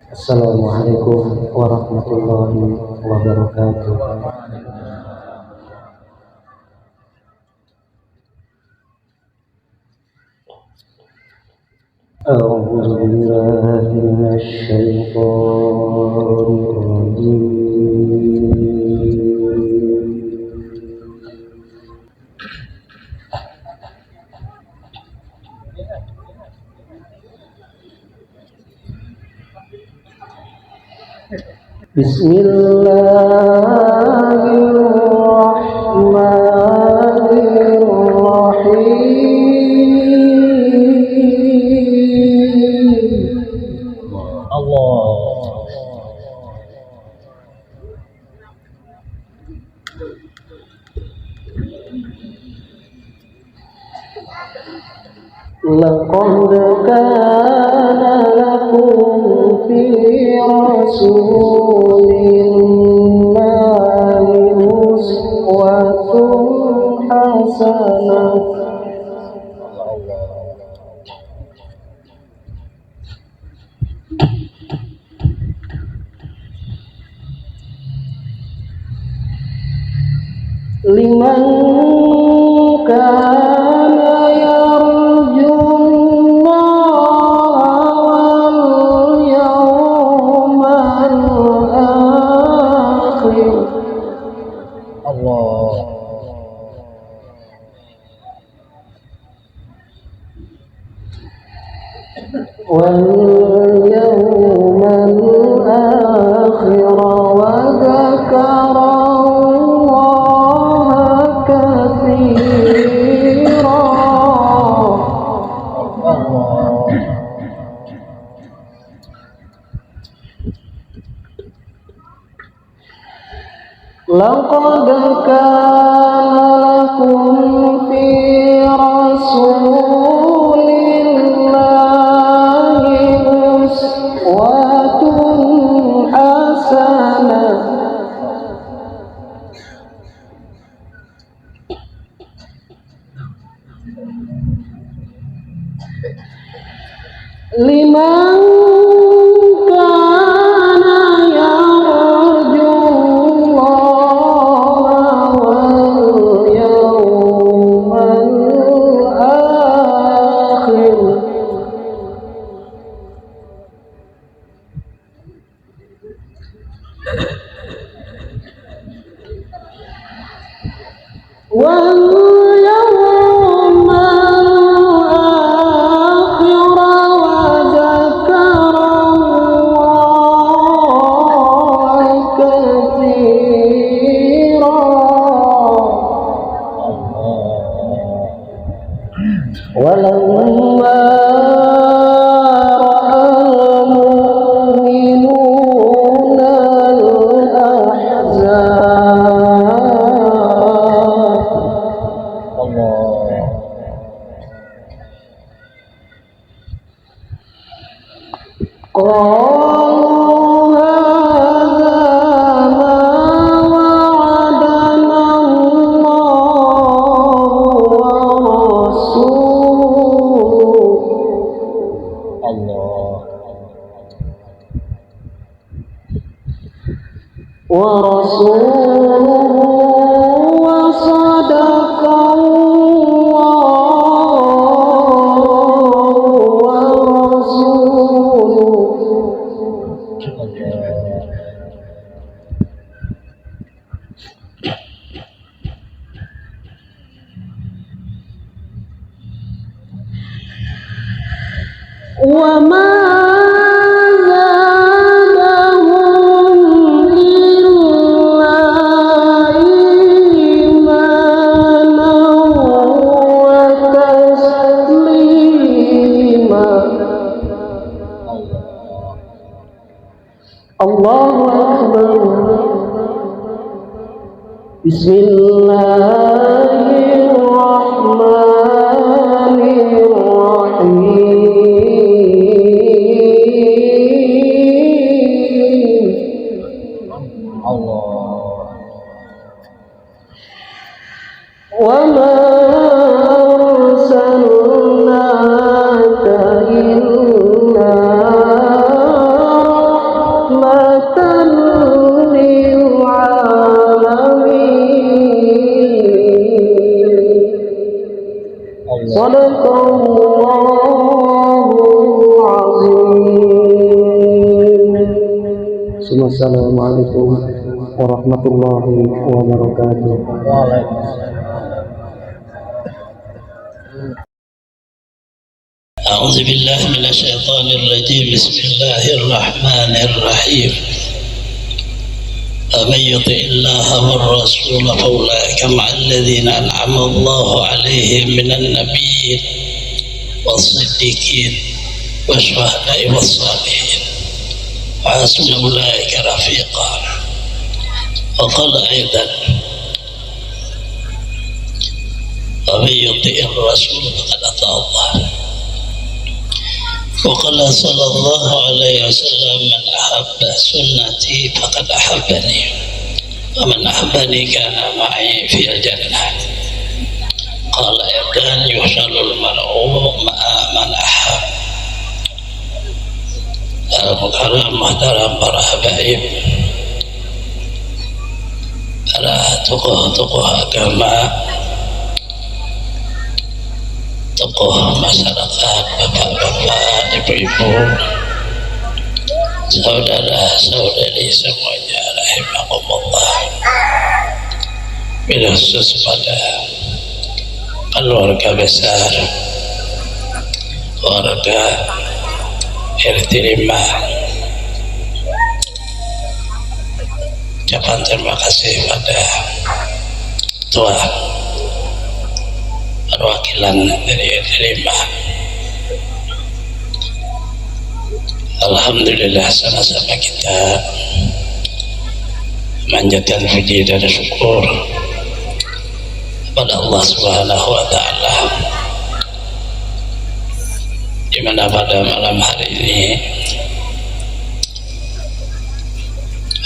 Assalamualaikum warahmatullahi wabarakatuh. A'udzu billahi minasyaitonir rajim. Bismillahirrahmanirrahim. Laqad kana lakum fi rasulillahi uswatun hasanah. Liman kana yarjullaha wal yawmal akhir. Wal yawmal akhir wa dzakara Laqad kana lakum fi rasulillahi uswatun hasanah. Liman kana yarjullaha wal yawmal akhir. Wal walamma ra'al mu'minuna al-ahzab qalu hadza ma wa'adana Allahu wa rasuluhu wa sadaqallahu wa rasuluhu. Wa ma Allahu Akbar. Bismillahirrahmanirrahim. Wa ma arsalnaka illa Wassalamualaikum warahmatullahi wabarakatuh. أعوذ بالله من الشيطان الرجيم. بسم الله الرحمن الرحيم. ومن يطع الله والرسول فأولئك مع الذين أنعم الله عليهم من النبيين والصديقين والشهداء والصالحين وحسن أولئك رفيقا. وقال أيضا: ومن يطع الرسول فقد أطاع الله. وقال صلى الله عليه وسلم: من أحب سنتي فقد أحبني ومن أحبني كان معي في الجنة. قال أيضا: يحشر المرء مع من أحب. Al-Mukarram Muhtaram para habaib, para tokoh-tokoh agama, tokoh masyarakat, bapak-bapak, ibu-ibu, saudara-saudari semuanya, rahimakumullah. Bila khusus pada keluarga besar, keluarga terima, ucapan terima kasih pada Tuhan, perwakilan dari terima. Alhamdulillah, sama-sama kita memanjatkan puji dan syukur kepada Allah Subhanahu wa Ta'ala, di mana pada malam hari ini,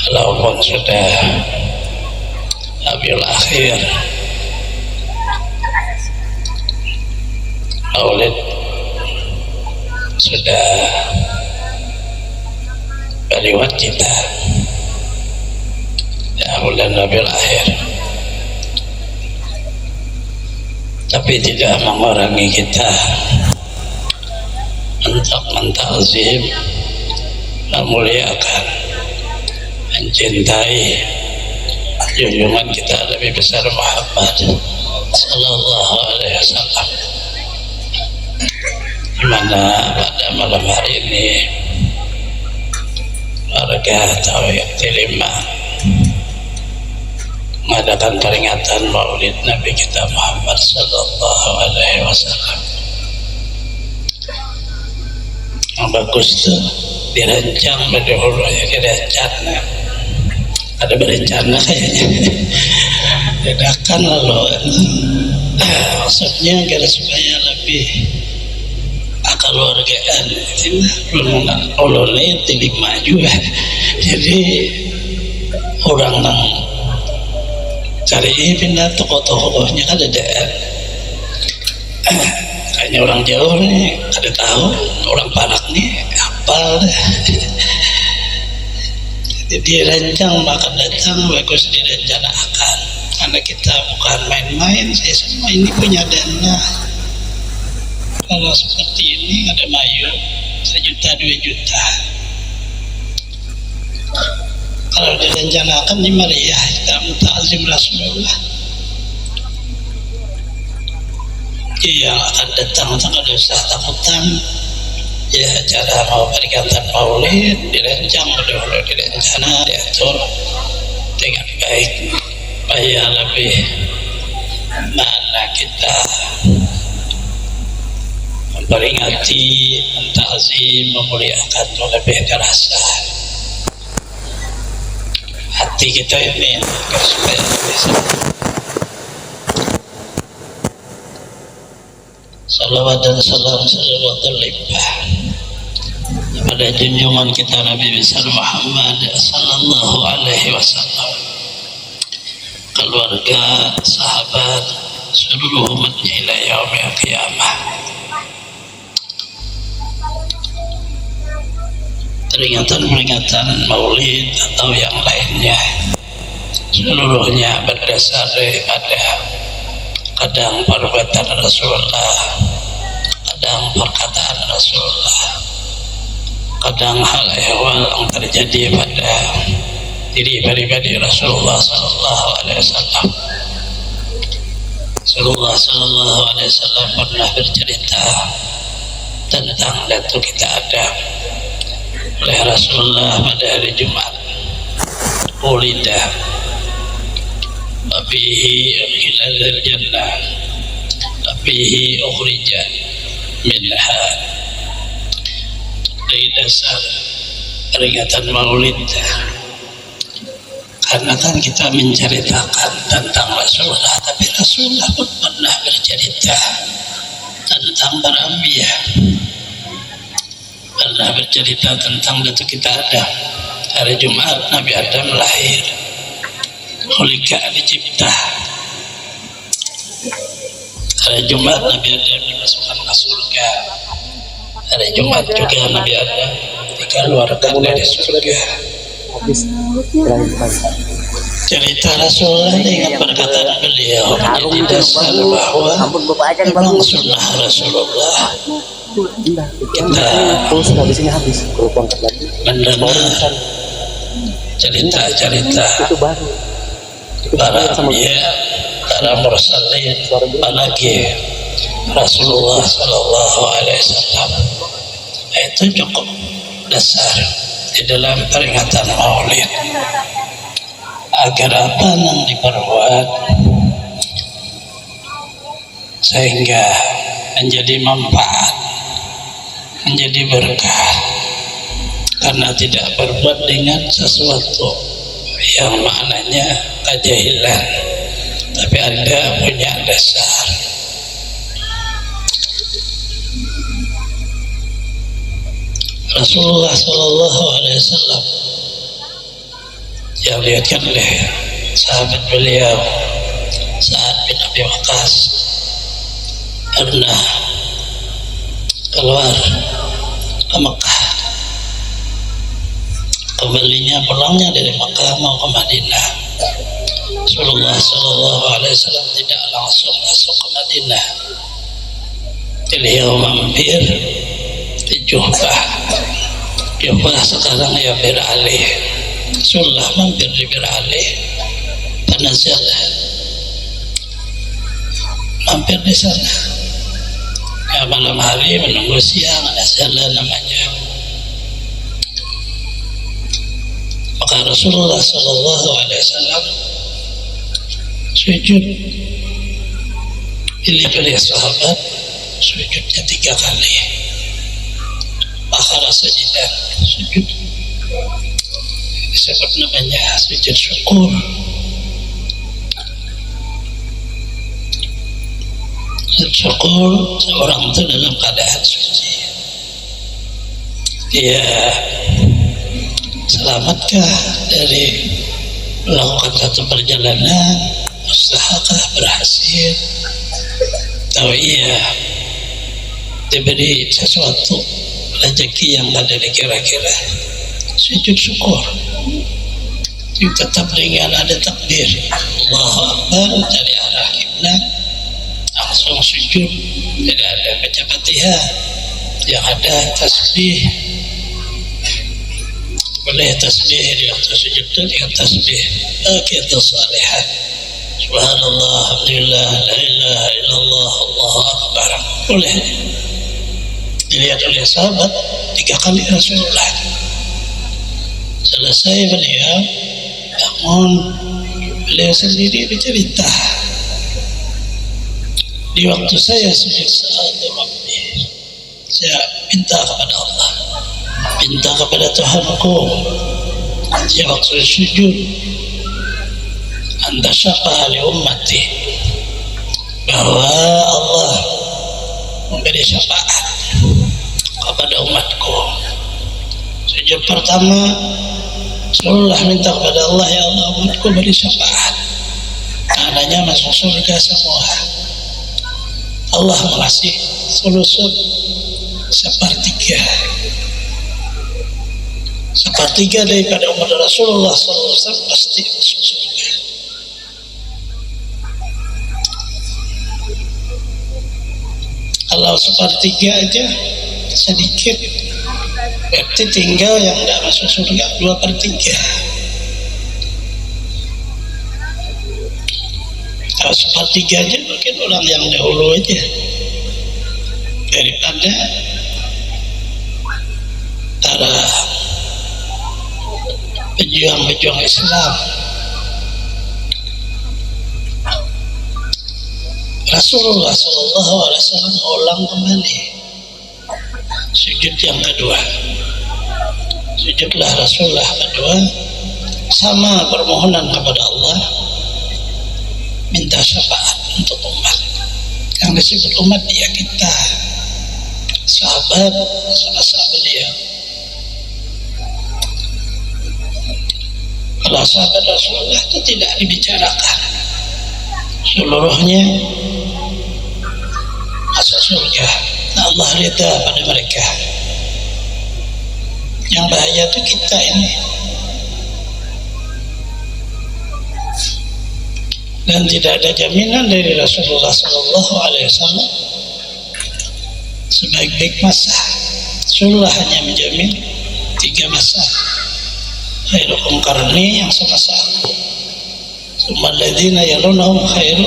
walaupun sudah Rabiul Akhir, Maulid sudah berlewat kita, ya, bulan Rabiul Akhir, tapi tidak mengurangi kita untuk mentakzim, memuliakan, mencintai junjungan kita lebih besar Muhammad sallallahu alaihi wasallam, di mana pada malam hari ini warga Tauhid Tilima mengadakan peringatan Maulid Nabi kita Muhammad sallallahu alaihi wasallam. Bagus tuh, dirancang berdahulu, direncana, ada berencana kayaknya, dadakan lalu, maksudnya agar supaya lebih keluargaan, belum oleh Tilima juga, jadi orang yang cari pindah tokoh-tokohnya kan ada. Kayaknya orang jauh nih, ada tahu, orang Parak nih hafal. Jadi dirancang, maka datang bagus direncanakan, karena kita bukan main-main. Saya semua ini punya dana, kalau seperti ini ada mayu 1 juta 2 juta, kalau direncanakan di Maria kita ta'zim Rasulullah, yang akan datang kalau usah takutan, ya cara mau peringatan Maulid dirancang dulu, direncana, diatur dengan baik supaya lebih mana kita memperingati, mentakzim, memuliakan lebih terasa hati kita ini agar supaya bisa. Salawat dan salam salawat terlimpah pada junjungan kita Nabi besar Muhammad sallallahu alaihi wasallam, keluarga, sahabat, seluruh umatnya ila yaumil qiyamah. Peringatan-peringatan Maulid atau yang lainnya seluruhnya berdasar daripada kadang perbuatan Rasulullah, kadang perkataan Rasulullah, kadang hal ehwal yang terjadi pada diri pribadi Rasulullah Sallallahu Alaihi Wasallam. Rasulullah Sallallahu Alaihi Wasallam pernah bercerita tentang Lailatul Qadar oleh Rasulullah pada hari Jumat. Ulida Abihi ilal jannah Abihi ukhrija minha. Dari dasar peringatan Maulid, karena kan kita menceritakan tentang Rasulullah, tapi Rasulullah pun pernah bercerita tentang para anbiya, pernah bercerita tentang Lailatul Qadar. Hari Jumat Nabi Adam lahir, khuliqa dicipta. Hari Jumat Nabi Adam dimasukkan ke surga. Hari Jumat juga Nabi Adam dikeluarkan dari surga. Cerita Rasulullah dengan perkataan beliau menjadi dasar bahwa memang sunnah Rasulullah kita mendengar cerita-cerita para anbiya, para mursalin, apalagi Rasulullah Sallallahu Alaihi Wasallam. Itu cukup dasar di dalam peringatan Maulid, agar apa yang diperbuat sehingga menjadi manfaat, menjadi berkah, karena tidak berbuat dengan sesuatu yang maknanya kejahilan, tapi Anda punya dasar. Rasulullah Sallallahu Alaihi Wasallam yang dilihatkan oleh sahabat beliau Sa'ad bin Abi Waqqas pernah keluar ke Mekah. Kembalinya pulangnya dari Mekah mau ke Madinah. Rasulullah Sallallahu Alaihi Wasallam tidak langsung masuk ke Madinah. Beliau mampir di Juhfah. Juhfah sekarang ya Bir Ali. Rasulullah mampir di Bir Ali, Panazal, mampir di sana. Ya, malam hari menunggu siang ada jalan namanya. Maka Rasulullah Sallallahu Alaihi Wasallam sujud. Pilih-pilih sahabat sujudnya 3 kali. Akhara sajidah, sujud disebut namanya sujud syukur. Sujud syukur seorang itu dalam keadaan suci, dia selamatkah dari melakukan satu perjalanan, usahakah berhasil, atau ia diberi sesuatu rezeki yang ada dikira-kira. Sujud syukur tetap dengan ada takbir Allahu Akbar dari arah kiblat, langsung sujud, tidak ada baca Fatihah, yang ada tasbih. Boleh tasbih di waktu sujud itu dengan tasbih kita salihat, subhanallah, alhamdulillah, la ilaha illallah, Allahu Akbar. Boleh dilihat oleh sahabat 3 kali Rasulullah. Selesai beliau bangun, beliau sendiri bercerita, di waktu saya sujud saat Rabbi, saya minta kepada Allah, minta kepada Tuhanku, di waktu sujud, anta syafa'a li ummati, bahwa Allah memberi syafaat kepada umatku. Sujud pertama Rasulullah minta kepada Allah, ya Allah, umatku beri syafaat, adanya masuk surga semua. Allah mengasih sulusun sepertiga daripada umat Rasulullah SAW pasti masuk surga. Kalau sepertiga aja sedikit, Berarti tinggal yang tidak masuk surga 2/3. Kalau 1/3 aja mungkin orang yang dahulu aja, daripada para pejuang-pejuang Islam. Rasulullah SAW ulang kembali sujud yang kedua. Sujudlah Rasulullah kedua, sama permohonan kepada Allah, minta syafaat untuk umat. Yang disebut umat dia kita, sahabat sama-sama beliau. Kalau sahabat Rasulullah itu tidak dibicarakan, seluruhnya masuk surga. Allah ridha pada mereka. Yang bahaya itu kita ini. Dan tidak ada jaminan dari Rasulullah SAW sebaik-baik masa. Rasulullah hanya menjamin 3 masa. Khairukum qarni, yang semasa aku. Tsumma alladziina yalunahum khairu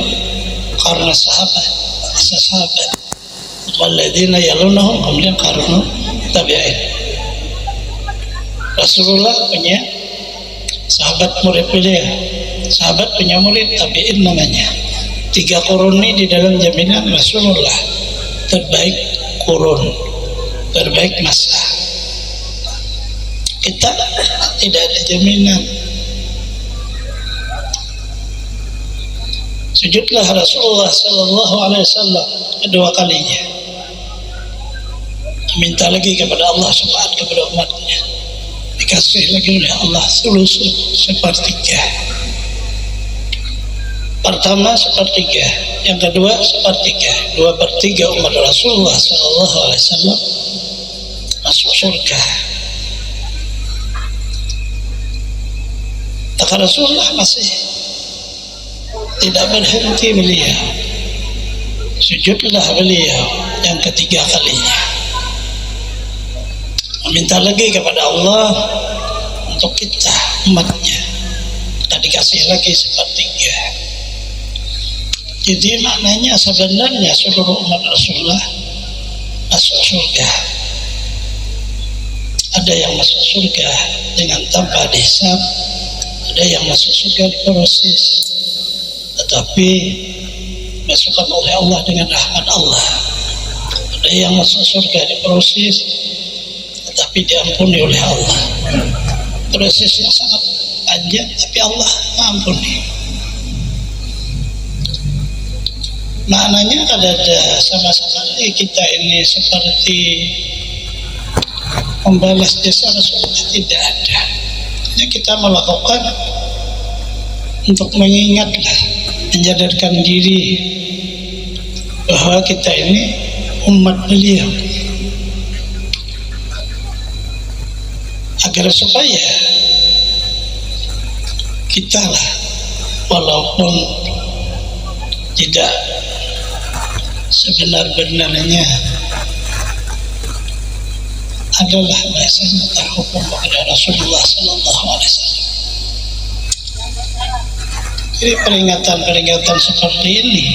qarna sahabat, masa sahabat. Tsumma alladziina yalunahum, kemudian qarnu tabi'in. Rasulullah punya sahabat murid beliau, sahabat punya murid tabi'in namanya. 3 kurun ini di dalam jaminan Rasulullah, terbaik kurun, terbaik masa. Kita tidak ada jaminan. Sujudlah Rasulullah SAW kedua kalinya, minta lagi kepada Allah syafaat kepada umatnya, dikasih lagi oleh Allah sulusul 1/3. Pertama 1/3, yang kedua 1/3. 2/3 umat Rasulullah SAW masuk surga. Maka Rasulullah masih tidak berhenti beliau. Sujudlah beliau yang ketiga kalinya, meminta lagi kepada Allah untuk kita umatnya. Kita dikasih lagi 1/3. Jadi maknanya sebenarnya seluruh umat Rasulullah masuk surga. Ada yang masuk surga dengan tanpa hisab, ada yang masuk surga diproses, tetapi masukkan oleh Allah dengan rahmat Allah. Ada yang masuk surga diproses, tetapi diampuni oleh Allah. Proses yang sangat panjang, tapi Allah mengampuni. Maknanya kalau ada sama sekali kita ini seperti membalas jasa Rasulullah, tidak ada. Hanya kita melakukan untuk mengingatlah, menyadarkan diri bahwa kita ini umat beliau, agar supaya kita lah, walaupun tidak sebenar-benarnya adalah biasanya terhukum kepada Rasulullah SAW. Jadi peringatan-peringatan seperti ini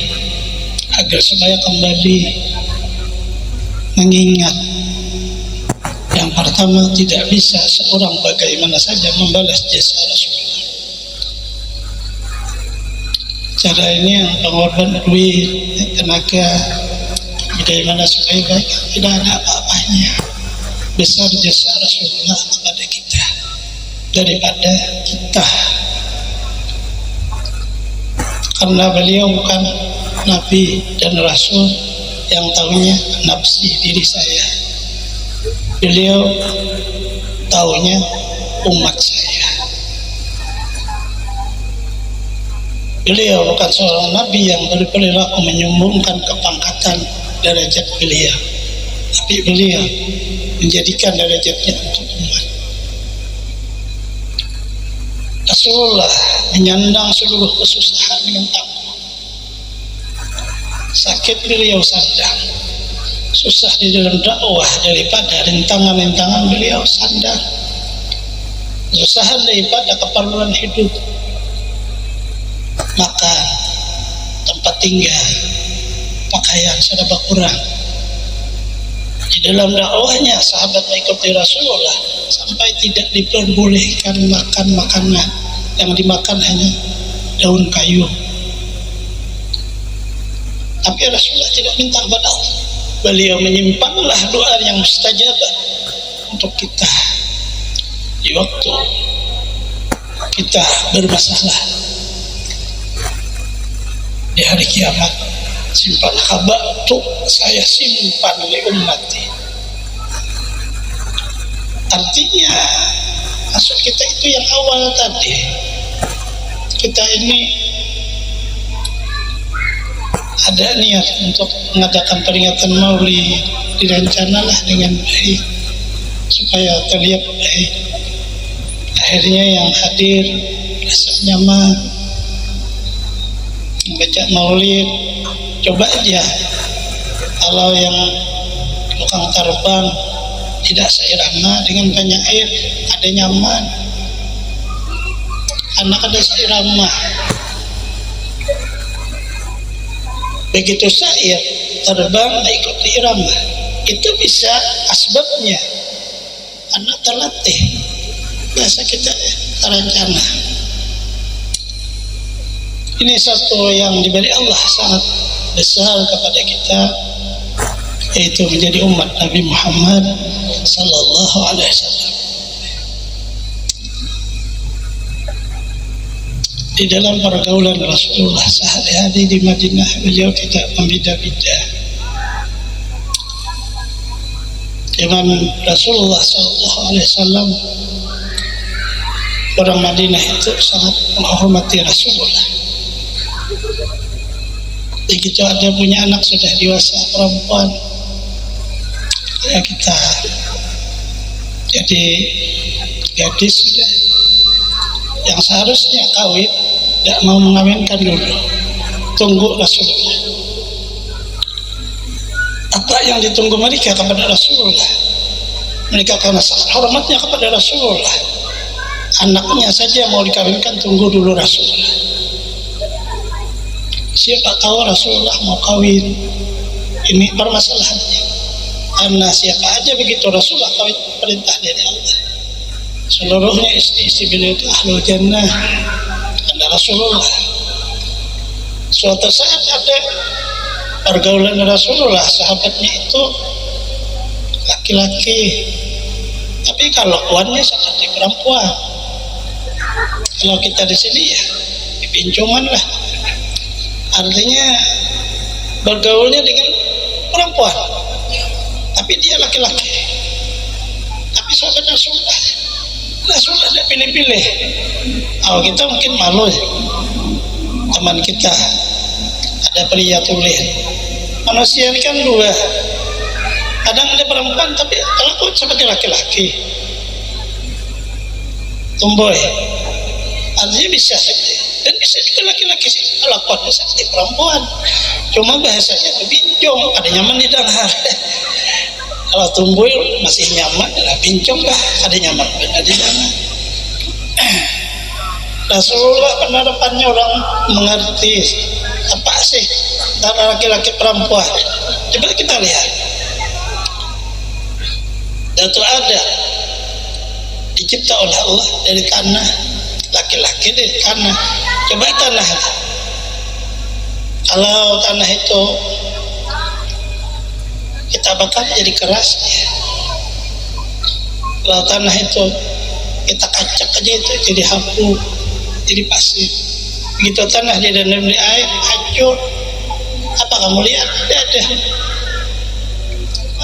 agar supaya kembali mengingat. Yang pertama, tidak bisa seorang bagaimana saja membalas jasa Rasulullah. Cara ini yang pengorban duit, tenaga, bagaimana supaya baik, tidak ada apa-apanya. Besar jasa Rasulullah kepada kita daripada kita, karena beliau bukan Nabi dan Rasul yang tahunya nafsi diri saya. Beliau tahunya umat saya. Beliau bukan seorang Nabi yang berperilaku menyombongkan kepangkatan derajat beliau, tapi beliau menjadikan derajatnya untuk umat. Rasulullah menyandang seluruh kesusahan dengan takwa. Sakit beliau sadang, susah di dalam dakwah daripada rintangan-rintangan beliau sandang, kesusahan daripada keperluan hidup, makan, tempat tinggal, pakaian serba kurang. Di dalam dakwahnya sahabat mengikuti Rasulullah sampai tidak diperbolehkan makan makanan yang dimakan hanya daun kayu. Tapi Rasulullah tidak minta kepada Allah. Beliau menyimpanlah doa yang mustajabah untuk kita di waktu kita bermasalah di hari kiamat. Simpan khaba'tu, saya simpan li ummati. Artinya maksud kita itu yang awal tadi, kita ini ada niat untuk mengadakan peringatan Maulid, direncanalah dengan baik supaya terlihat baik. Akhirnya yang hadir rasa nyaman membaca Maulid. Coba aja kalau yang tukang terbang tidak seirama dengan banyak air, ada nyaman. Anak ada seirama. Begitu syair terbang ikuti irama, itu bisa asbabnya anak terlatih. Biasa kita terencana. Ini satu yang diberi Allah sangat besar kepada kita, yaitu menjadi umat Nabi Muhammad sallallahu alaihi wasallam. Di dalam pergaulan Rasulullah sehari-hari di Madinah, beliau tidak membeda-beda. Zaman Rasulullah sallallahu alaihi wasallam, orang Madinah itu sangat menghormati Rasulullah. Begitu ada punya anak sudah dewasa perempuan, ya kita jadi gadis sudah, yang seharusnya kawin tidak mau mengawinkan dulu, tunggu Rasulullah. Apa yang ditunggu mereka kepada Rasulullah? Mereka karena sangat hormatnya kepada Rasulullah, anaknya saja mau dikawinkan, tunggu dulu Rasulullah. Siapa tahu Rasulullah mau kawin. Ini permasalahannya. Karena siapa aja begitu Rasulullah kawin, perintah dari Allah. Seluruhnya istri-istri beliau itu ahlul jannah. Ada Rasulullah. Suatu saat ada pergaulan Rasulullah, sahabatnya itu laki-laki, tapi kalau kelakuannya seperti perempuan. Kalau kita di sini ya dipincuman lah. Artinya bergaulnya dengan perempuan, tapi dia laki-laki. Tapi sahabat Rasulullah tidak pilih-pilih. Kalau kita mungkin malu ya. Teman kita ada pria tulen. Manusia ini kan dua. Kadang ada perempuan tapi kelakuan seperti laki-laki. Tomboy. Artinya bisa seperti, dan bisa juga laki-laki sih kelakuannya seperti perempuan, cuma bahasanya itu bincong, ada nyaman di dengar. Kalau tumbuh masih nyaman, bincong lah, ada nyaman benar di dengar. Rasulullah penerapannya orang mengerti apa sih antara laki-laki perempuan. Coba kita lihat. Datu ada dicipta oleh Allah dari tanah, laki-laki dari tanah. Coba tanah, kalau tanah itu kita bakar jadi keras, kalau tanah itu kita kacak aja itu jadi hapu, jadi pasir. Begitu tanah di dalam air hancur. Apa kamu lihat? Tidak ada,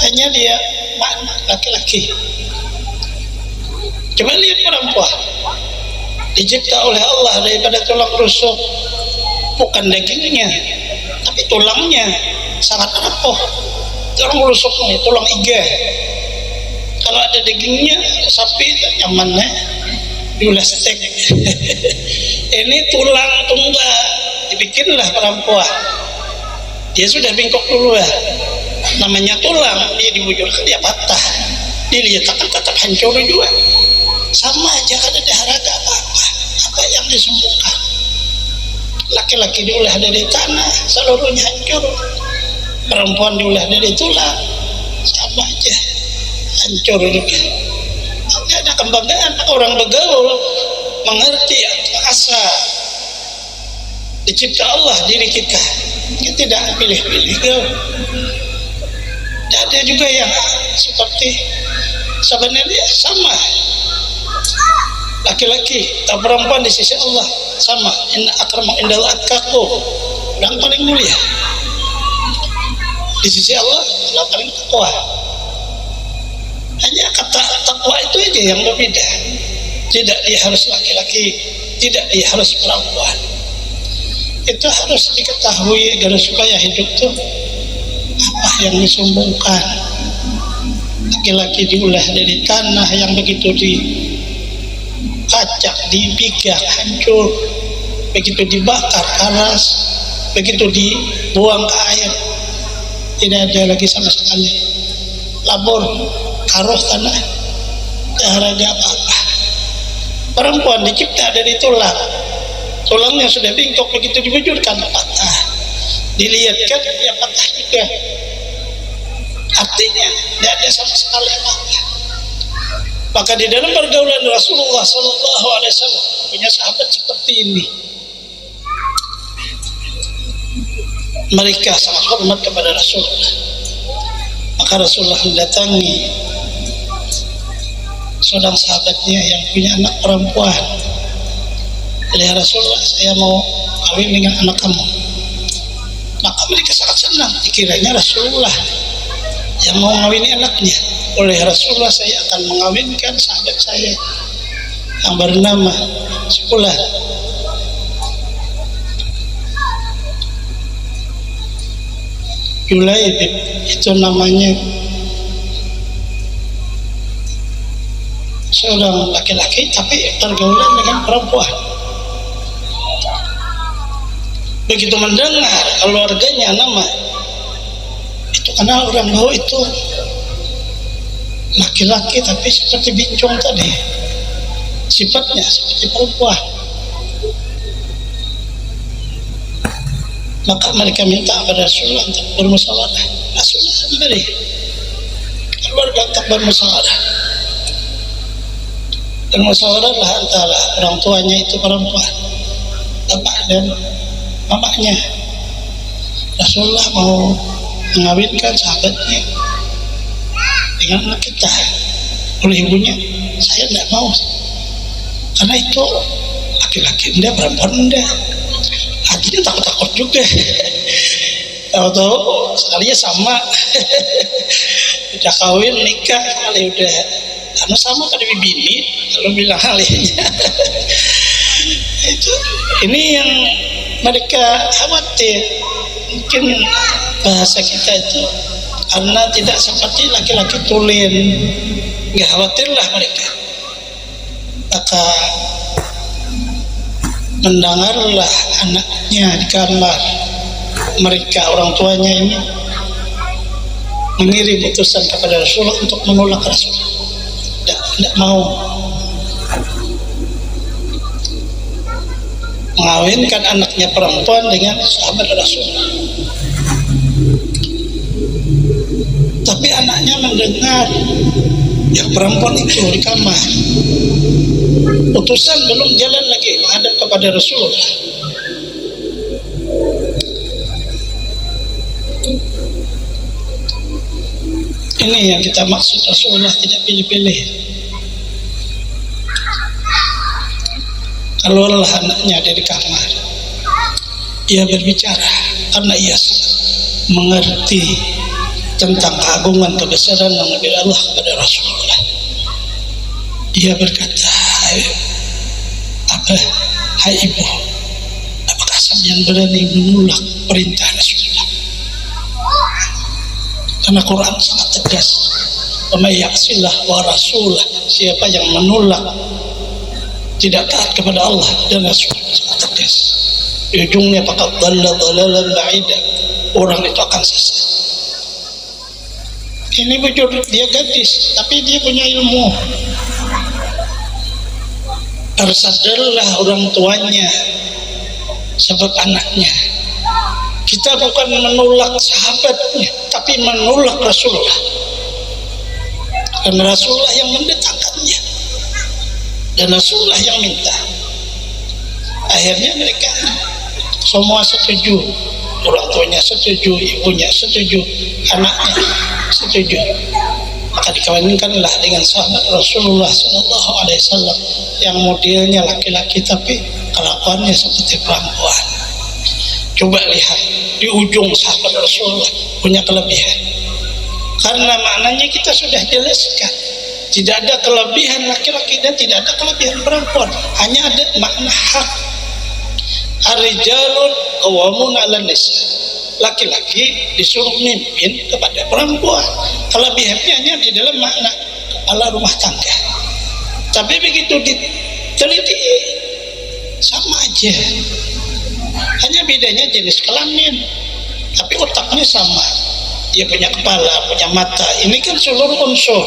hanya dia mana laki-laki. Coba lihat perempuan, dicipta oleh Allah daripada tulang rusuk, bukan dagingnya tapi tulangnya sangat rapuh. Tulang rusuknya tulang iga. Kalau ada dagingnya sapi nyamannya diulas steak. Ini tulang tunggal, dibikinlah perempuan, dia sudah bengkok dulu ya. namanya tulang, dia dibujurkan dia patah, diletakkan tetap hancur juga. Sama aja, kan ada harga apa yang disembuhkan. Laki-laki diulah dari tanah seluruhnya hancur, perempuan diulah dari tulang sama aja hancur juga. Tidak ada kebanggaan orang bergaul mengerti asa dicipta Allah diri kita tidak pilih-pilih gaul. Tidak ada juga yang seperti sebenarnya sama, laki-laki atau perempuan di sisi Allah sama. Inna akramakum indallahi atqakum, yang paling mulia di sisi Allah yang paling takwa. Hanya kata takwa itu aja yang berbeda. Tidak dia harus laki-laki, tidak dia harus perempuan. Itu harus diketahui agar supaya hidup itu apa yang disombongkan. Laki-laki diulah dari tanah yang begitu dikacak, dipikat, hancur, begitu dibakar panas, begitu dibuang ke air, tidak ada lagi sama sekali labor karuh tanah, tidak ada apa-apa. Perempuan dicipta dari tulang, tulangnya sudah bengkok, begitu dibujurkan patah, dilihatkan dia patah juga. Artinya tidak ada sama sekali apa-apa. Maka di dalam pergaulan Rasulullah SAW punya sahabat seperti ini. Mereka sangat hormat kepada Rasulullah. Maka Rasulullah mendatangi seorang sahabatnya yang punya anak perempuan. Ya Rasulullah, saya mau kawin dengan anak kamu. Maka mereka sangat senang, dikiranya Rasulullah yang mau mengawini anaknya. Oleh Rasulullah, saya akan mengawinkan sahabat saya yang bernama Sepulah. Julaib itu namanya, seorang laki-laki tapi pergaulan dengan perempuan. Begitu mendengar keluarganya nama itu, karena orang tahu itu laki-laki tapi seperti bincong tadi, sifatnya seperti perempuan. Maka mereka minta kepada Rasulullah untuk bermusyawarah. Rasulullah memberi, keluarga untuk bermusyawarah. Bermusyawarahlah antara orang tuanya itu perempuan, bapak dan mamanya. Rasulullah mau mengawinkan sahabatnya dengan anak kita. Oleh ibunya, saya tidak mau, karena itu laki-laki enggak, perempuan enggak. Hatinya takut-takut juga. Tahu-tahu sekalinya sama. Udah kawin, nikah, kali udah karena sama tadi bini, kalau bilang kalinya. Ini yang mereka khawatir. Mungkin bahasa kita itu karena tidak seperti laki-laki tulen, nggak khawatirlah mereka. Maka mendengarlah anaknya di kamar mereka, orang tuanya ini mengirim utusan kepada Rasulullah untuk menolak Rasulullah. Tidak mau mengawinkan anaknya perempuan dengan sahabat Rasulullah. Tapi anaknya mendengar yang perempuan itu di kamar. Utusan belum jalan lagi menghadap kepada Rasulullah. Ini yang kita maksud, Rasulullah tidak pilih-pilih. Keluarlah anaknya dari kamar. Ia berbicara karena ia mengerti tentang keagungan kebesaran dan nabi Allah kepada Rasulullah. Dia berkata, hai ibu, apakah sampean berani menolak perintah Rasulullah? Karena Quran sangat tegas, wa may ya'sillah wa rasulah, siapa yang menolak tidak taat kepada Allah dan Rasulullah, sangat tegas. Di ujungnya faqad dhalla dhalalan ba'ida, orang itu akan sesat. Ini bujur, dia gadis tapi dia punya ilmu. Tersadarlah orang tuanya sebab anaknya. Kita bukan menolak sahabatnya, tapi menolak Rasulullah. Karena Rasulullah yang mendatangkannya dan Rasulullah yang minta. Akhirnya mereka semua setuju, orang tuanya setuju, ibunya setuju, anaknya setuju. Maka dikawinkanlah dengan sahabat Rasulullah SAW yang modelnya laki-laki tapi kelakuannya seperti perempuan. Coba lihat di ujung sahabat Rasulullah punya kelebihan. Karena maknanya kita sudah jelaskan, tidak ada kelebihan laki-laki dan tidak ada kelebihan perempuan, hanya ada makna hak. Ar-rijalun qawwamun 'alan nisa. Laki-laki disuruh mimpin kepada perempuan. Kelebihannya hanya di dalam makna kepala rumah tangga. Tapi begitu diteliti sama aja. Hanya bedanya jenis kelamin, tapi otaknya sama. Dia punya kepala, punya mata. Ini kan seluruh unsur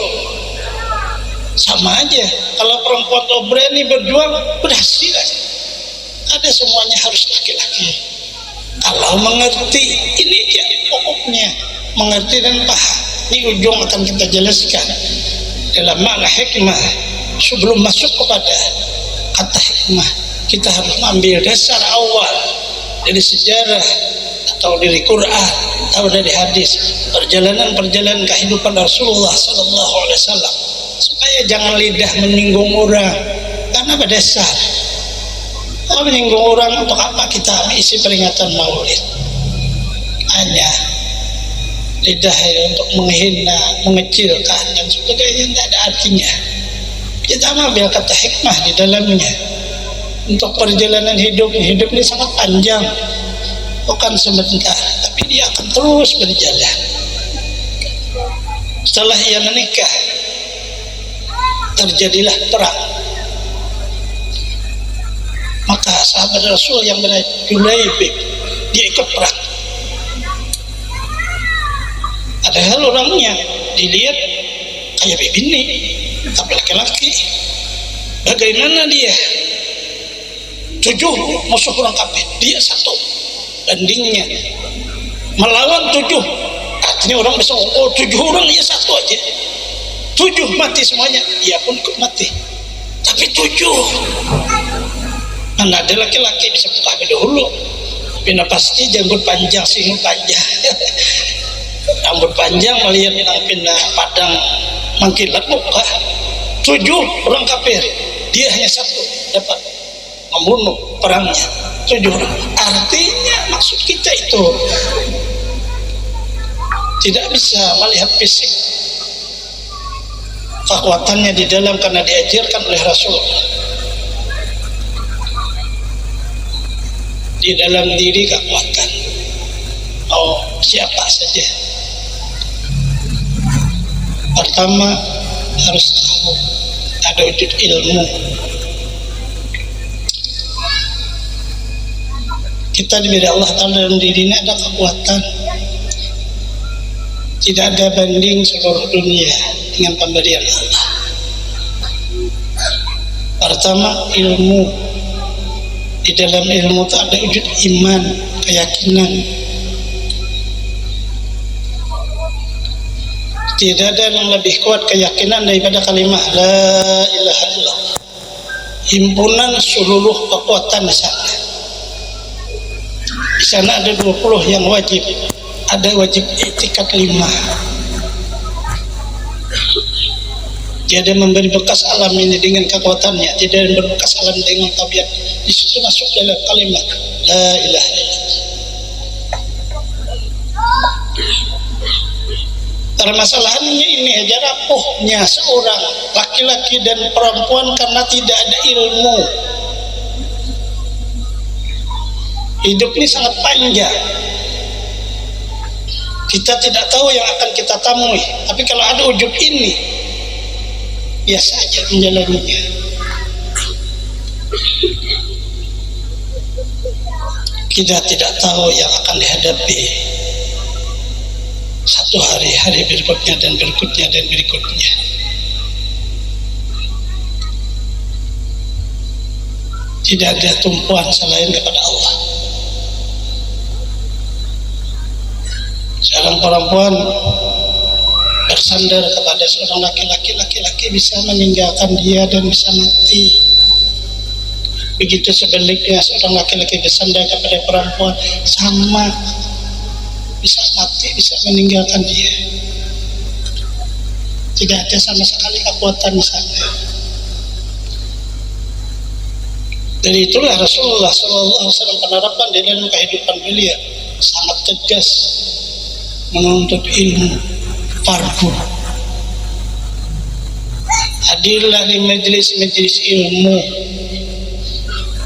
sama aja. Kalau perempuan tuh berani berjuang, berhasil aja. Ada semuanya harus laki-laki. Kalau mengerti, ini jadi pokoknya mengerti dan paham. Ini ujung akan kita jelaskan dalam makna hikmah. Sebelum masuk kepada kata hikmah, kita harus mengambil dasar awal dari sejarah atau dari Quran atau dari hadis, perjalanan kehidupan Rasulullah SAW, supaya jangan lidah menyinggung orang. Karena pada dasar kalau menyinggung orang, untuk apa kita isi peringatan Maulid? Hanya lidah untuk menghina, mengecilkan dan sebagainya, tidak ada artinya. Kita ambil kata hikmah di dalamnya. Untuk perjalanan hidup ini sangat panjang, bukan sebentar, tapi dia akan terus berjalan. Setelah ia menikah, terjadilah perang. Maka sahabat Rasul yang bernama Julaibib, dia ikut perang. Padahal orangnya dilihat kayak begini, tapi laki-laki. Bagaimana dia? 7 musuh orang kafir, dia 1 bandingnya melawan 7. Artinya orang bisa 7 orang, ya 1 aja. 7 mati semuanya, dia pun ikut mati. Tapi 7. Mana ada laki-laki bisa buka dahulu. Tapi pasti janggut panjang, singut panjang. Rambut panjang melihat pina padang mangkilat buka. 7 orang kafir, dia hanya 1 dapat membunuh perangnya. 7 orang. Artinya maksud kita itu tidak bisa melihat fisik, kekuatannya di dalam, karena diajarkan oleh Rasulullah. Di dalam diri kekuatan. Oh, siapa saja. Pertama harus tahu ada wujud ilmu. Kita diberi Allah Ta'ala dalam diri ini ada kekuatan. Tidak ada banding seluruh dunia dengan pemberian Allah. Pertama ilmu. Di dalam ilmu itu ada wujud iman, keyakinan. Tidak ada yang lebih kuat keyakinan daripada kalimat La ilaha illallah. Himpunan seluruh kekuatan di sana. Di sana ada 20 yang wajib. Ada wajib i'tikad 5. Tiada memberi bekas alam ini dengan kekuatannya, tidak berbekas alam dengan tabiat. Di situ masuk dalam kalimat La ilaha illallah. Permasalahannya ini aja rapuhnya seorang laki-laki dan perempuan karena tidak ada ilmu. Hidup ini sangat panjang. Kita tidak tahu yang akan kita temui, tapi kalau ada wujud ini, biasa aja menjalaninya. Kita tidak tahu yang akan dihadapi. satu hari berikutnya dan berikutnya dan berikutnya. Tidak ada tumpuan selain kepada Allah. Seorang perempuan bersandar kepada seorang laki-laki bisa meninggalkan dia dan bisa mati. Begitu sebaliknya, seorang laki-laki bersandar kepada perempuan sama, bisa mati, bisa meninggalkan dia. Tidak ada sama sekali kekuatan di sana. Dari itulah Rasulullah SAW penerapan di dalam kehidupan beliau sangat tegas menuntut ilmu fardu. Hadirlah di majelis-majelis ilmu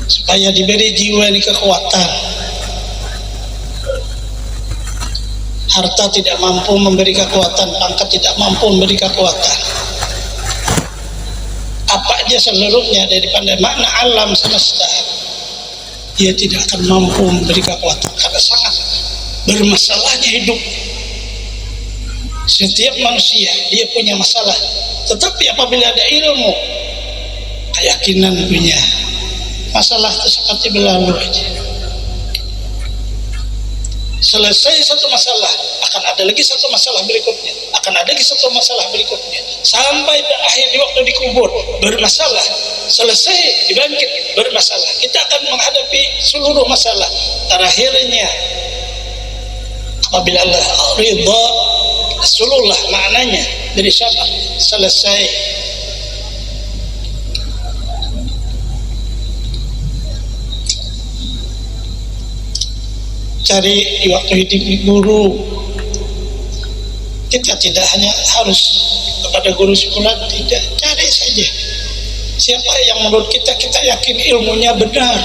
supaya diberi jiwa ini kekuatan. Harta tidak mampu memberi kekuatan, pangkat tidak mampu memberi kekuatan. Apa aja seluruhnya daripada makna alam semesta, dia tidak akan mampu memberi kekuatan karena sangat bermasalahnya hidup. Setiap manusia dia punya masalah, tetapi apabila ada ilmu, keyakinan punya masalah itu seperti berlalu aja. Selesai satu masalah, akan ada lagi satu masalah berikutnya, akan ada lagi satu masalah berikutnya, sampai berakhir di waktu dikubur bermasalah, selesai dibangkit bermasalah. Kita akan menghadapi seluruh masalah. Terakhirnya apabila Allah ridha, Rasulullah maknanya dari siapa? Selesai. Cari di waktu hidup guru. Kita tidak hanya harus kepada guru sekolah, tidak, cari saja siapa yang menurut kita yakin ilmunya benar.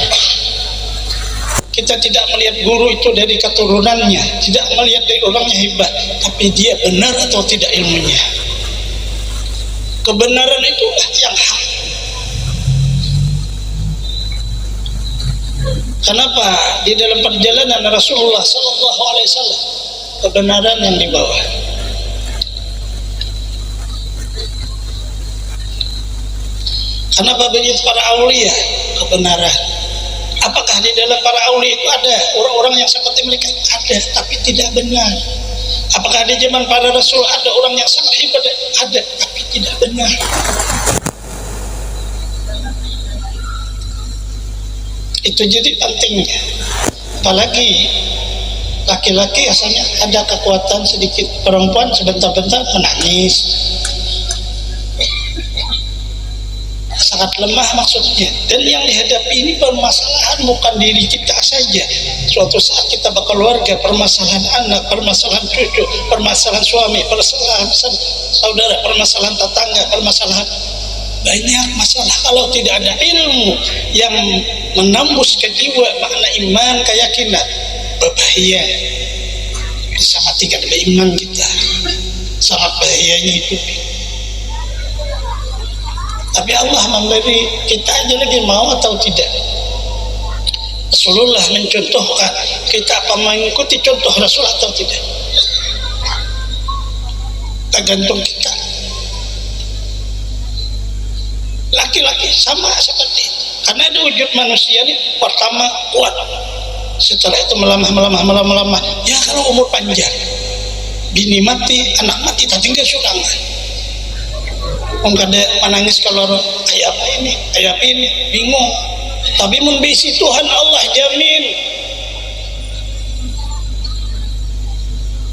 Kita tidak melihat guru itu dari keturunannya, tidak melihat dari orangnya hebat, tapi dia benar atau tidak ilmunya. Kebenaran itu yang hak. Kenapa di dalam perjalanan Rasulullah Sallallahu Alaihi Wasallam kebenaran yang dibawa? Kenapa begitu para aulia kebenaran? Apakah di dalam para aulia itu ada orang-orang yang seperti mereka? Ada, tapi tidak benar. Apakah di zaman para rasul ada orang yang sangat hebat? Ada, tapi tidak benar. Itu jadi pentingnya. Apalagi laki-laki asalnya ada kekuatan sedikit, perempuan sebentar-bentar menangis, sangat lemah maksudnya. Dan yang dihadapi ini permasalahan bukan diri kita saja. Suatu saat kita berkeluarga, permasalahan anak, permasalahan cucu, permasalahan suami, permasalahan saudara, permasalahan tetangga, permasalahan banyak masalah. Kalau tidak ada ilmu yang menembus ke jiwa makna iman, keyakinan, berbahaya. Bisa matikan iman kita, sangat bahayanya itu. Tapi Allah memberi kita aja lagi mau atau tidak. Rasulullah mencontohkan, kita apa mengikuti contoh Rasul atau tidak, tergantung kita. Laki-laki sama seperti itu, karena ada wujud manusia ini pertama kuat, setelah itu melamah. Ya kalau umur panjang, bini mati, anak mati, tak tinggal surangan. Mungkin ada menangis kalau kayak apa ini, bingung. Tapi membisi Tuhan Allah jamin.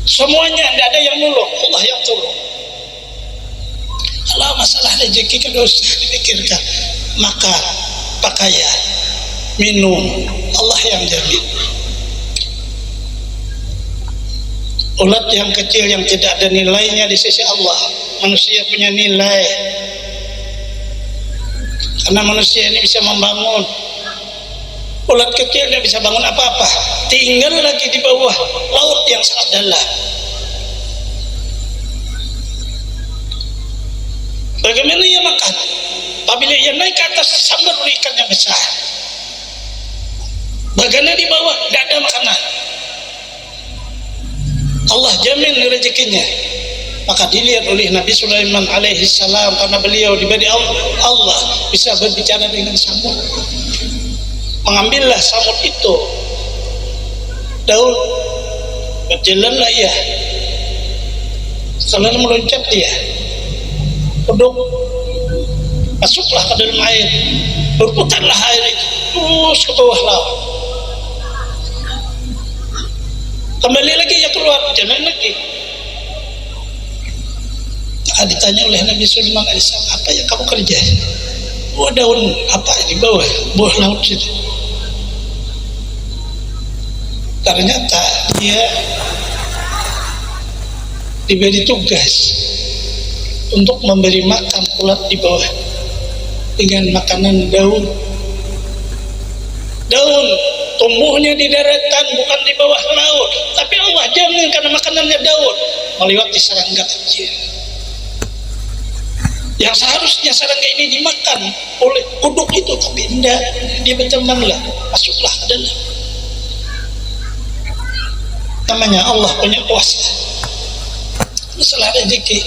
Semuanya tidak ada yang nulung, Allah yang tolong. Kalau masalah rezeki kan usah dipikirkan, makan, pakaian, minum, Allah yang jamin. Ulat yang kecil yang tidak ada nilainya di sisi Allah, manusia punya nilai. Karena manusia ini bisa membangun. Ulat kecil tidak bisa bangun apa-apa, tinggal lagi di bawah laut yang sangat dalam. Bagaimana ia makan? Apabila ia naik ke atas, sambar oleh ikan yang besar. Bagaimana di bawah? Tidak ada makanan. Allah jamin rezekinya. Maka dilihat oleh Nabi Sulaiman alaihi salam, karena beliau diberi Allah bisa berbicara dengan samud. Mengambillah samud itu daun, berjalanlah ia, setelah meloncat dia keduk, masuklah ke dalam air, berputarlah air itu terus ke bawah laut, kembali lagi ya keluar, jalan lagi. Ditanya oleh Nabi Sulaiman alaihissalam, apa yang kamu kerja? Oh, daun apa di bawah laut situ. Ternyata dia diberi tugas untuk memberi makan ulat di bawah dengan makanan daun. Daun tumbuhnya di daratan, bukan di bawah laut, tapi Allah jamin karena makanannya daun melewati serangga kecil. Yang seharusnya serangga ini dimakan oleh kuduk itu, tapi tidak, dia bertemanlah, masuklah ke dalam. Namanya Allah punya kuasa. Masalah rezeki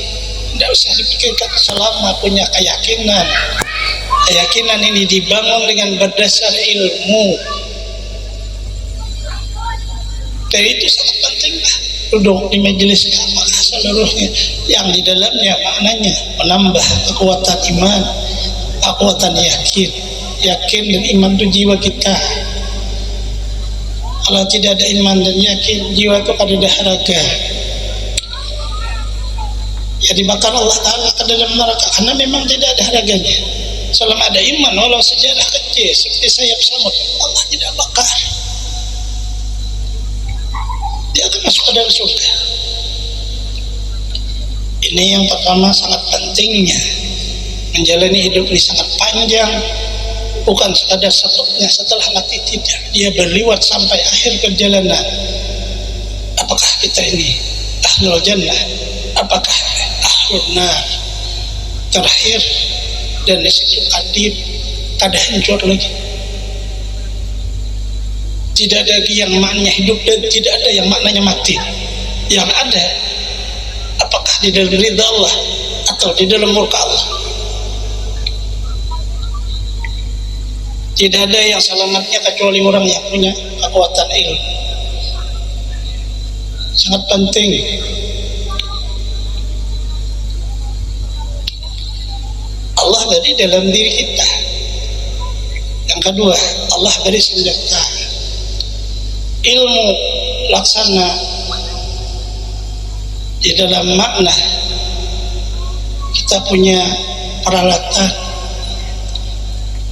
tidak usah dipikirkan selama punya keyakinan. Keyakinan ini dibangun dengan berdasar ilmu. Jadi itu sangat penting lah. Duduk di majelis apakah seluruhnya yang di dalamnya maknanya menambah kekuatan iman, kekuatan yakin. Yakin dan iman itu jiwa kita. Kalau tidak ada iman dan yakin, jiwa itu pada dahaga, ya dibakar Allah Ta'ala ke dalam neraka, karena memang tidak ada harganya. Selama ada iman, walau sejarah kecil seperti sayap samud, Allah tidak bakar, dia akan masuk ke dalam surga. Ini yang pertama, sangat pentingnya menjalani hidup ini sangat panjang, bukan sekadar stopnya setelah mati, tidak, dia berliwat sampai akhir perjalanan. Apakah kita ini ahlul jannah, apakah ahlul nar? Terakhir, dan di situ adib, kada hancur lagi. Tidak ada lagi yang maknanya hidup dan tidak ada yang maknanya mati. Yang ada, apakah di dalam ridha Allah atau di dalam murka Allah. Tidak ada yang selamatnya kecuali orang yang punya kekuatan ilmu. Sangat penting. Allah beri dalam diri kita. Yang kedua, Allah beri senjata, ilmu laksana. Di dalam makna kita punya peralatan.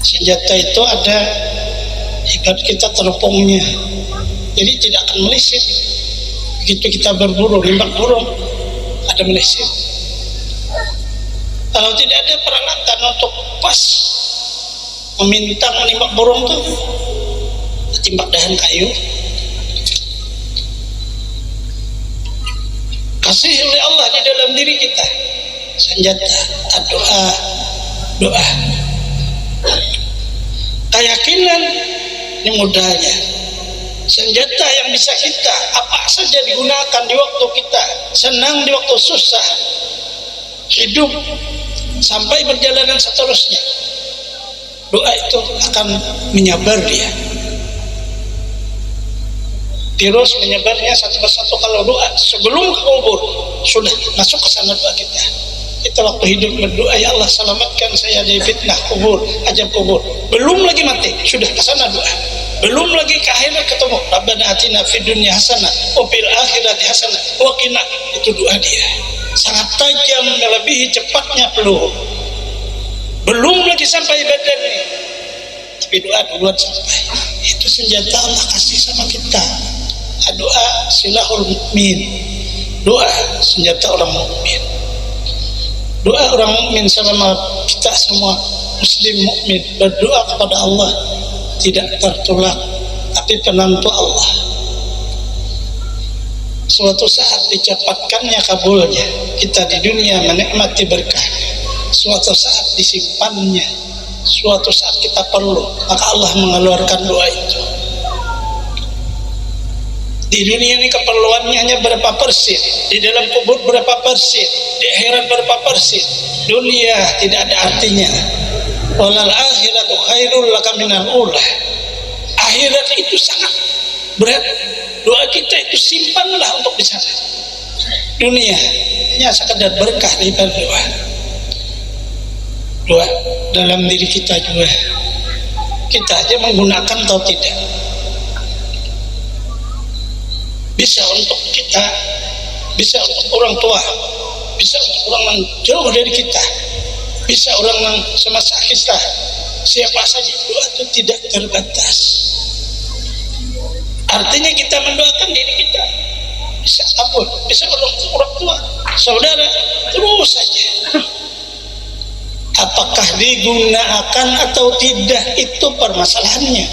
Senjata itu ada ibarat kita teropongnya, jadi tidak akan meleset. Begitu kita berburu, nimbak burung, ada meleset. Kalau tidak ada peralatan untuk pas memintang nimbak burung tuh, timbak dahan kayu. Kasih oleh Allah di dalam diri kita senjata, doa, doa. Keyakinan ini mudahnya senjata yang bisa kita apa saja digunakan di waktu kita senang, di waktu susah, hidup sampai perjalanan seterusnya. Doa itu akan menyabar dia, terus menyebarnya satu persatu. Kalau doa sebelum ke kubur sudah masuk ke sana doa kita. Kita waktu hidup berdoa, ya Allah selamatkan saya dari fitnah kubur, ajab kubur. Belum lagi mati, sudah ke sana doa. Belum lagi ke akhirat ketemu, Rabbana atina fid dunya hasanah wa fil akhirati hasanah wa qina. Itu doa dia. Sangat tajam, melebihi cepatnya peluru. Belum lagi sampai badan ini, tapi doa duluan sampai. Itu senjata Allah kasih sama kita. Doa silahul mukmin. Doa senjata orang mukmin. Doa orang mukmin selama kita semua muslim mukmin berdoa kepada Allah tidak tertolak, tapi penentu Allah. Suatu saat dicepatkannya kabulnya, kita di dunia menikmati berkah. Suatu saat disimpannya, suatu saat kita perlu, maka Allah mengeluarkan doa itu. Di dunia ini keperluannya hanya berapa persen, di dalam kubur berapa persen, di akhirat berapa persen. Dunia tidak ada artinya. Walal akhiratu khairul laka minal ula. Akhirat itu sangat berat. Doa kita itu simpanlah untuk di sana. Dunia hanya sekedar berkah daripada doa. Doa dalam diri kita juga. Kita aja menggunakan atau tidak. Bisa untuk kita, bisa untuk orang tua, bisa untuk orang yang jauh dari kita, bisa orang yang semasa kita, siapa saja. Doa itu tidak terbatas. Artinya kita mendoakan diri kita, bisa apapun, bisa orang tua, saudara, terus saja. Apakah digunakan atau tidak, itu permasalahannya.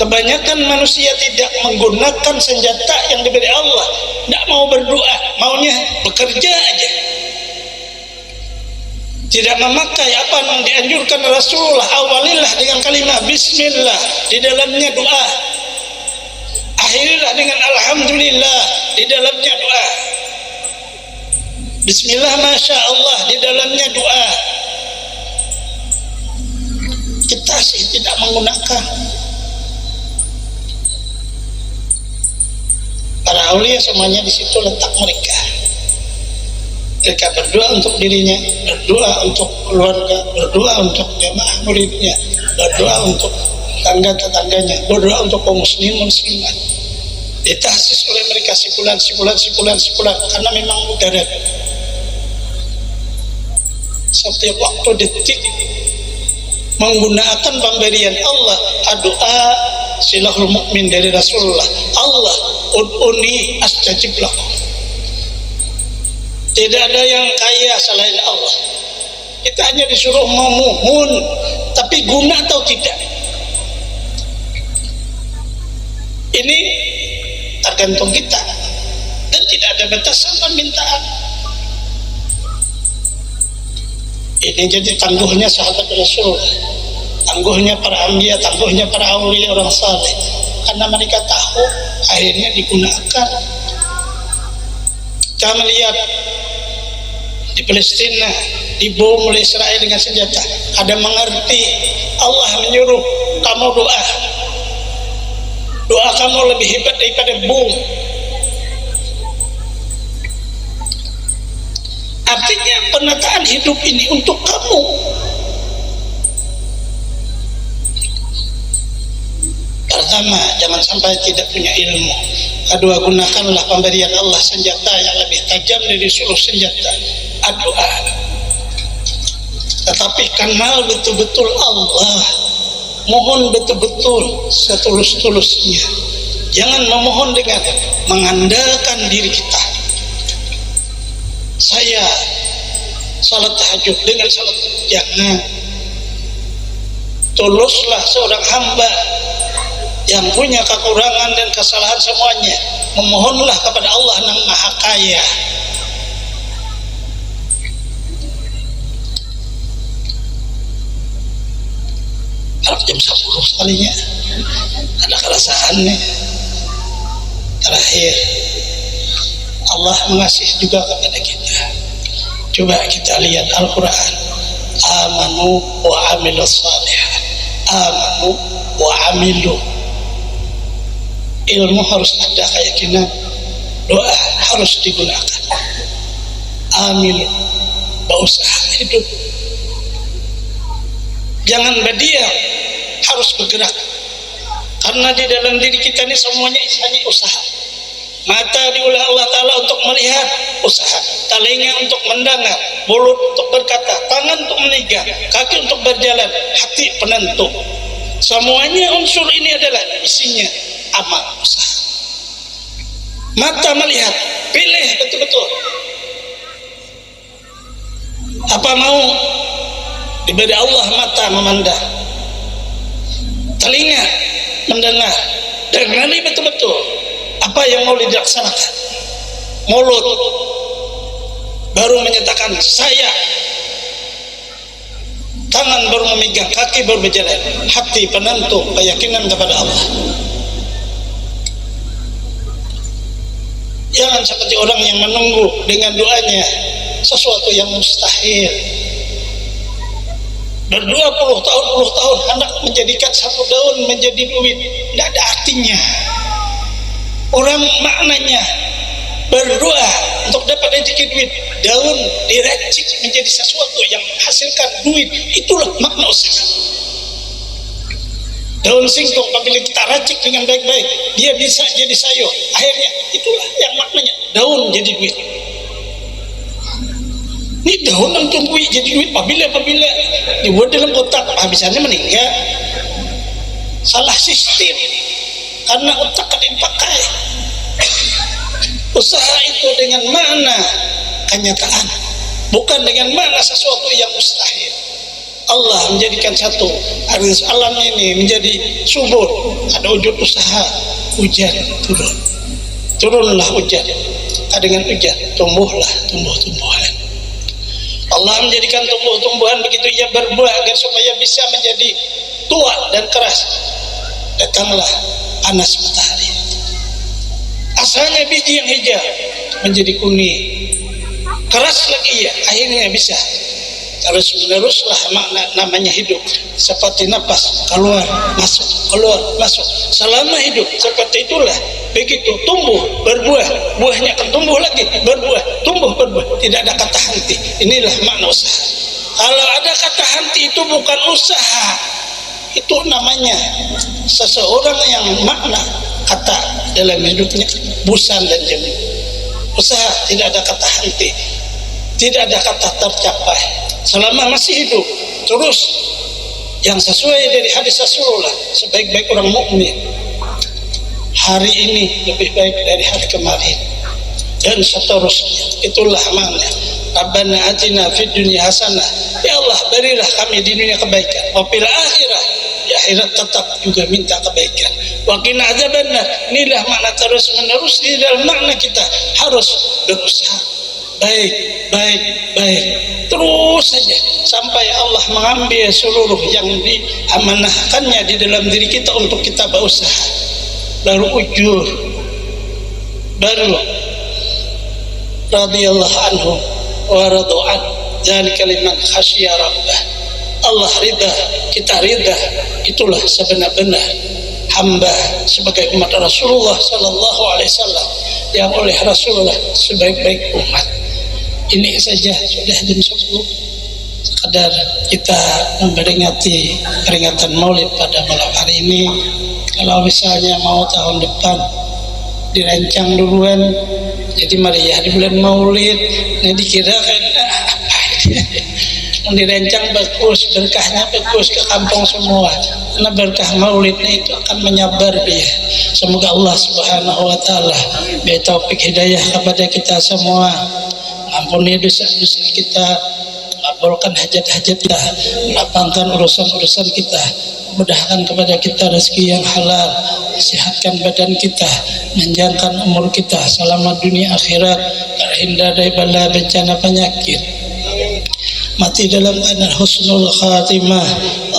Kebanyakan manusia tidak menggunakan senjata yang diberi Allah, tidak mau berdoa, maunya bekerja aja, tidak memakai apa yang dianjurkan Rasulullah. Awalilah dengan kalimat Bismillah, di dalamnya doa. Akhirilah dengan Alhamdulillah, di dalamnya doa. Bismillah Masya Allah, di dalamnya doa. Kita sih tidak menggunakan. Para aulia semuanya di situ letak mereka. Mereka berdoa untuk dirinya, berdoa untuk keluarga, berdoa untuk jamaah muridnya, berdoa untuk tetangga-tetangganya, berdoa untuk kaum muslimin muslimat. Ditahsis oleh mereka sipulan karena memang mudarat. Setiap waktu detik menggunakan pemberian Allah. Doa silahul mukmin dari Rasulullah. Allah ud'uni astajib lakum. Tidak ada yang kaya selain Allah. Kita hanya disuruh memohon, tapi guna atau tidak, ini tergantung kita, dan tidak ada batasan permintaan. Ini jadi tangguhnya sahabat Rasulullah, tangguhnya para anbiya, tangguhnya para aulia orang saleh, karena mereka tahu akhirnya digunakan. Kita melihat di Palestina dibom oleh Israel dengan senjata, ada mengerti Allah menyuruh kamu doa, doa kamu lebih hebat daripada bom. Artinya penataan hidup ini untuk kamu. Pertama, jangan sampai tidak punya ilmu. Kedua, gunakanlah pemberian Allah senjata yang lebih tajam dari seluruh senjata, doa. Tetapi kenal betul-betul Allah, mohon betul-betul setulus-tulusnya. Jangan memohon dengan mengandalkan diri kita. Saya salat tahajud dengan salat, jangan. Tuluslah seorang hamba yang punya kekurangan dan kesalahan semuanya, memohonlah kepada Allah yang Maha Kaya. Kalau jam 10 sekalinya ada kerasaannya. Terakhir, Allah mengasihi juga kepada kita. Coba kita lihat Al-Quran. Amanu wa amilu salihat. Amanu wa amilu. Ilmu harus ada keyakinan, doa harus digunakan. Amil, berusaha hidup. Jangan berdiam, harus bergerak. Karena di dalam diri kita ini semuanya hanya usaha. Mata diulah Allah Ta'ala untuk melihat, usaha. Telinga untuk mendengar, mulut untuk berkata, tangan untuk memegang, kaki untuk berjalan, hati penentu. Semuanya unsur ini adalah isinya amal usaha. Mata melihat, pilih betul-betul. Apa mau diberi Allah mata memandang, telinga mendengar, dengali betul-betul apa yang mau dilaksanakan. Mulut baru menyatakan saya, tangan baru memegang, kaki baru berjalan, hati penentu keyakinan kepada Allah. Jangan seperti orang yang menunggu dengan doanya sesuatu yang mustahil. Berdua puluh tahun hendak menjadikan satu daun menjadi duit, tidak ada artinya. Orang maknanya berdoa untuk dapat rezeki duit, daun diracik menjadi sesuatu yang menghasilkan duit, itulah makna usaha. Daun singkong apabila kita racik dengan baik-baik, dia bisa jadi sayur. Akhirnya itulah yang maknanya daun jadi duit. Ini daun yang tumbuh jadi duit apabila dibuat dalam kotak, habisannya meninggal. Salah sistem karena otak kan dipakai. Usaha itu dengan makna kenyataan, bukan dengan makna sesuatu yang mustahil. Allah menjadikan satu arus alam ini menjadi subur, ada wujud usaha, hujan turunlah hujan, dengan hujan tumbuhlah tumbuh-tumbuhan. Allah menjadikan tumbuh-tumbuhan begitu ia berbuah agar supaya bisa menjadi tua dan keras. Datanglah panas matahari, asalnya biji yang hijau menjadi kuning, keras lagi ya, akhirnya bisa. Terus meneruslah makna namanya hidup, seperti napas keluar masuk selama hidup. Seperti itulah begitu tumbuh berbuah, buahnya akan tumbuh lagi berbuah, tumbuh berbuah, tidak ada kata henti. Inilah makna usaha. Kalau ada kata henti itu bukan usaha, itu namanya seseorang yang makna kata dalam hidupnya busan dan jemu. Usaha tidak ada kata henti, tidak ada kata tercapai. Selama masih hidup terus yang sesuai dari hadis Rasulullah, sebaik-baik orang mukmin hari ini lebih baik dari hari kemarin dan seterusnya. Itulah makna Rabbana atina fid dunya hasanah, ya Allah berilah kami di dunia kebaikan, wa fil akhirah, di akhirat tetap juga minta kebaikan, wa qina adzabannar. Inilah makna terus menerus di dalam makna kita harus berusaha baik terus saja sampai Allah mengambil seluruh yang diamanahkannya di dalam diri kita untuk kita berusaha, baru ujur, baru radhiyallahu anhu wa radu'an dzalika liman khasyya rabbah. Allah ridha, kita ridha, itulah sebenar-benar hamba sebagai umat Rasulullah sallallahu alaihi wasallam yang oleh Rasulullah sebaik-baik umat. Ini saja sudah jam 10. Sekadar kita memperingati peringatan Maulid pada malam hari ini. Kalau misalnya mau tahun depan dirancang duluan, jadi Maria di bulan Maulid, ini dikira kan yang dirancang bagus, berkahnya bagus ke kampung semua. Karena berkah Maulidnya itu akan menyabar dia. Semoga Allah Subhanahu wa taala beri taufik hidayah kepada kita semua. Ampuni dosa-dosa kita, kabulkan hajat-hajat kita, lapangkan urusan-urusan kita, mudahkan kepada kita rezeki yang halal, sehatkan badan kita, panjangkan umur kita selamat dunia akhirat, terhindar dari bala bencana penyakit, mati dalam keadaan husnul khatimah.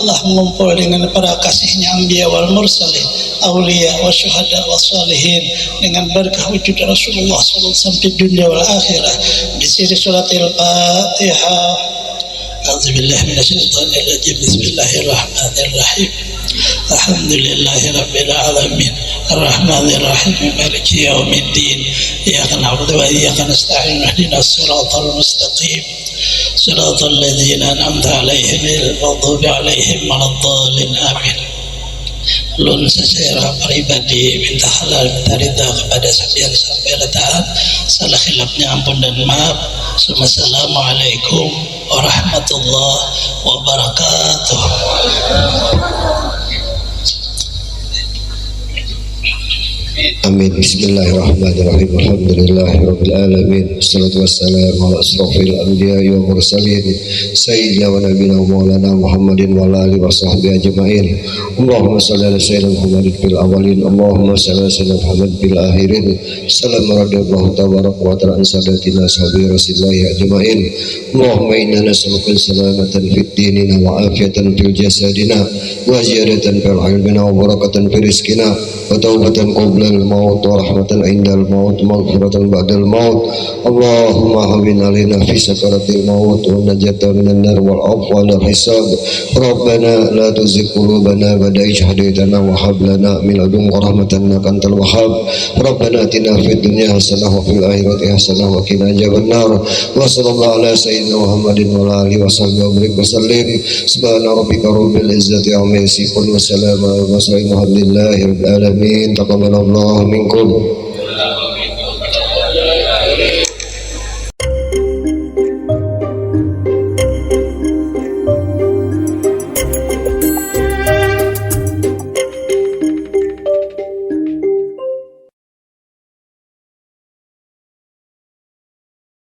Allah mengumpul dengan para kasihnya anbiya wal mursalin, awliya wa syuhada wa salihin, dengan berkah wujud Rasulullah SAW sampai dunia wal akhirah. Bisiri suratil Fatihah. A'udzubillahi minasyaitonir rajim. Bismillahirrahmanirrahim. Alhamdulillahi rabbil alamin, arrahmanir rahim, maliki yaumiddin. Iyyaka na'budu wa iyyaka nasta'in. Ihdinas siratal mustaqim, siratal ladzina an'amta 'alaihim ghairil maghdubi 'alaihim waladdallin. Amin. Ulun secara pribadi minta halal, minta ridha kepada sekalian sampai letaan, salah khilafnya ampun dan maaf. Assalamualaikum warahmatullahi wabarakatuh. Amin. Bismillahirrahmanirrahim. Alhamdulillahirabbil alamin. Wassalatu wassalamu ala asrofil anbiya'i wa mursalin sayyidina wa nabiyina maulana Muhammadin wa ala alihi wa sahbihi ajma'in. Allahumma shalli ala sayyidina Muhammadin fil awwalin, Allahumma shalli ala sayyidina Muhammadin fil akhirin. Assalamu radhiyallahu tabaraka wa ta'ala an sadatina sahabi Rasulillah ajma'in. Allahumma inna nas'aluka salamatan fid dinina wa afiatan fil jasadina wa ziyadatan fil ilmina wa barakatan fil rizqina wa taubatan qabla al maut wa rahmatan indal maut maghfiratan ba'dal maut. Allahumma hawwin alaina fi sakaratil maut wa najatan minan nar wal afwa wal hisab. Rabbana la tuzigh qulubana ba'da idh hadaytana wa hab lana min ladunka rahmatan innaka antal wahhab. Rabbana atina fid dunya hasanah wa fil akhirati hasanah wa qina adzabannar. Wa sallallahu ala sayyidina Muhammadin wa ala alihi wa sallam. Subhana rabbika rabbil izzati amma yasifun wa salamun alal mursalin walhamdulillahi rabbil alamin. Taqabbalallahu minkum.